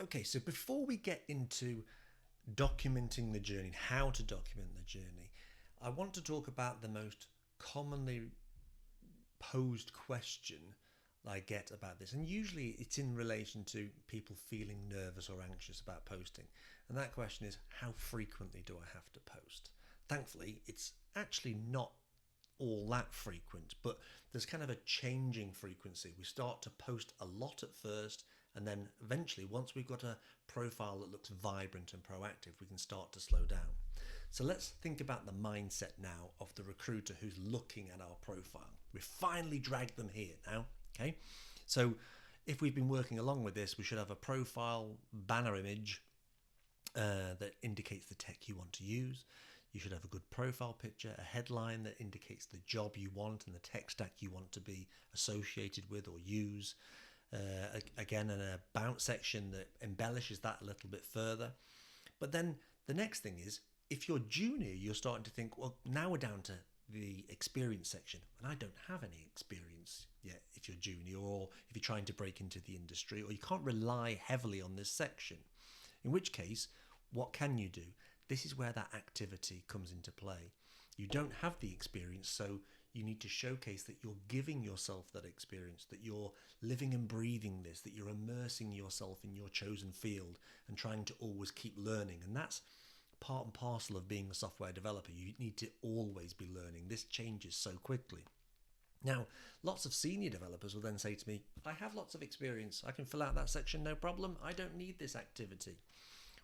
Okay, so before we get into documenting the journey, how to document the journey, I want to talk about the most commonly posed question I get about this. And usually it's in relation to people feeling nervous or anxious about posting. And that question is, how frequently do I have to post? Thankfully, it's actually not all that frequent, but there's kind of a changing frequency. We start to post a lot at first, and then eventually, once we've got a profile that looks vibrant and proactive, we can start to slow down. So let's think about the mindset now of the recruiter who's looking at our profile. We've finally dragged them here now, okay? So if we've been working along with this, we should have a profile banner image that indicates the tech you want to use. You should have a good profile picture, a headline that indicates the job you want and the tech stack you want to be associated with or use. Again, an about section that embellishes that a little bit further. But then the next thing is, if you're junior, you're starting to think, well, now we're down to the experience section, and I don't have any experience yet if you're junior, or if you're trying to break into the industry, or you can't rely heavily on this section. In which case, what can you do? This is where that activity comes into play. You don't have the experience, so you need to showcase that you're giving yourself that experience, that you're living and breathing this, that you're immersing yourself in your chosen field and trying to always keep learning. And that's part and parcel of being a software developer. You need to always be learning. This changes so quickly. Now, lots of senior developers will then say to me, I have lots of experience. I can fill out that section, no problem. I don't need this activity.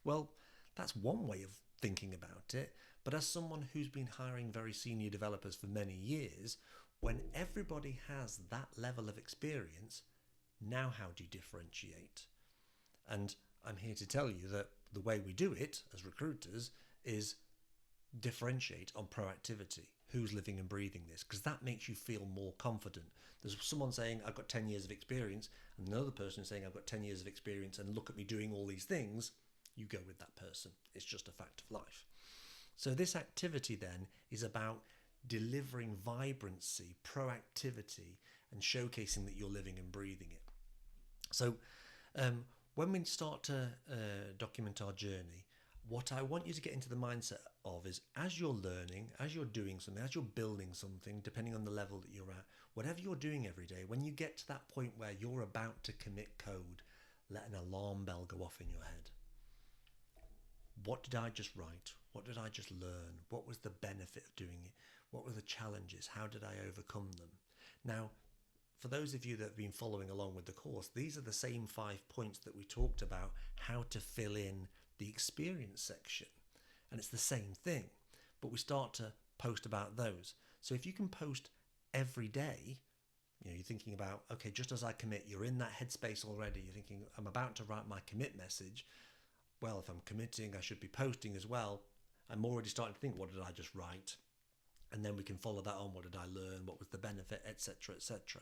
Well, that's one way of thinking about it. But as someone who's been hiring very senior developers for many years, when everybody has that level of experience, now how do you differentiate? And I'm here to tell you that the way we do it as recruiters is differentiate on proactivity. Who's living and breathing this? Because that makes you feel more confident. There's someone saying, I've got 10 years of experience, and another person saying, I've got 10 years of experience, and look at me doing all these things. You go with that person. It's just a fact of life. So this activity then is about delivering vibrancy, proactivity, and showcasing that you're living and breathing it. So when we start to document our journey, what I want you to get into the mindset of is, as you're learning, as you're doing something, as you're building something, depending on the level that you're at, whatever you're doing every day, when you get to that point where you're about to commit code, let an alarm bell go off in your head. What did I just write? What did I just learn? What was the benefit of doing it? What were the challenges? How did I overcome them? Now, for those of you that have been following along with the course, these are the same 5 points that we talked about how to fill in the experience section. And it's the same thing, but we start to post about those. So if you can post every day, you're thinking about, okay, just as I commit, you're in that headspace already. You're thinking, I'm about to write my commit message. Well, if I'm committing, I should be posting as well. I'm already starting to think, what did I just write? And then we can follow that on. What did I learn? What was the benefit, etc., etc.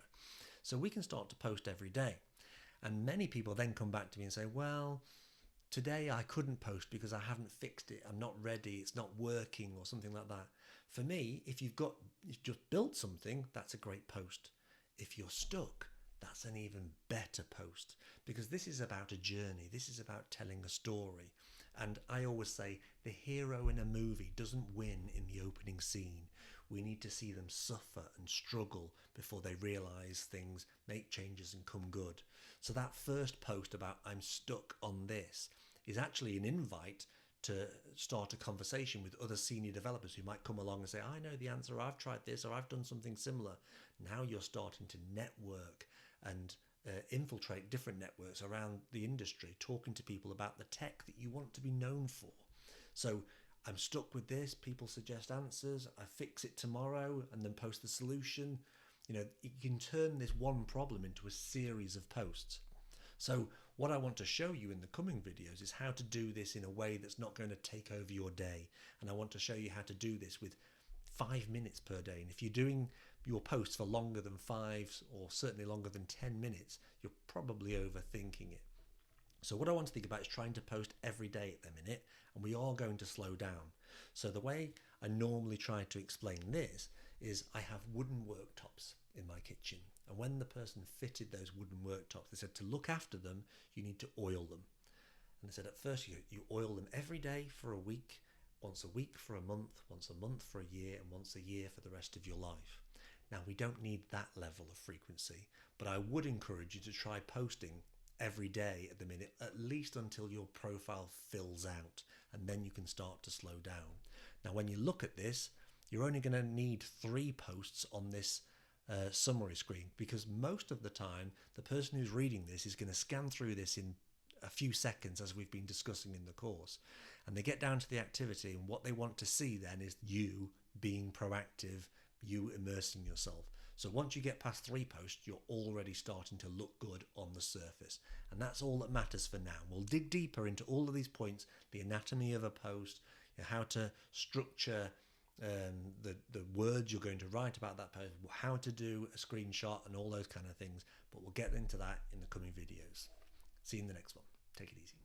So we can start to post every day. And many people then come back to me and say, well, today I couldn't post because I haven't fixed it. I'm not ready. It's not working or something like that. For me, if you've just built something, that's a great post. If you're stuck, that's an even better post, because this is about a journey. This is about telling a story. And I always say the hero in a movie doesn't win in the opening scene. We need to see them suffer and struggle before they realize things, make changes and come good. So that first post about I'm stuck on this is actually an invite to start a conversation with other senior developers who might come along and say, I know the answer, I've tried this, or I've done something similar. Now you're starting to network and infiltrate different networks around the industry, talking to people about the tech that you want to be known for. So I'm stuck with this, people suggest answers, I fix it tomorrow and then post the solution. You can turn this one problem into a series of posts. So what I want to show you in the coming videos is how to do this in a way that's not going to take over your day. And I want to show you how to do this with 5 minutes per day. And if you're doing your posts for longer than 5 or certainly longer than 10 minutes, you're probably overthinking it. So what I want to think about is trying to post every day at the minute, and we are going to slow down. So the way I normally try to explain this is I have wooden worktops in my kitchen. And when the person fitted those wooden worktops, they said to look after them, you need to oil them. And I said at first you oil them every day for a week, once a week for a month, once a month for a year, and once a year for the rest of your life. Now, we don't need that level of frequency, but I would encourage you to try posting every day at the minute, at least until your profile fills out, and then you can start to slow down. Now, when you look at this, you're only going to need 3 posts on this summary screen, because most of the time the person who's reading this is going to scan through this in a few seconds, as we've been discussing in the course, and they get down to the activity, and what they want to see then is you being proactive, you immersing yourself. So once you get past 3 posts, you're already starting to look good on the surface, and that's all that matters for now. We'll dig deeper into all of these points: the anatomy of a post, how to structure the words you're going to write about that post, how to do a screenshot, and all those kind of things. But we'll get into that in the coming videos. See you in the next one. Take it easy.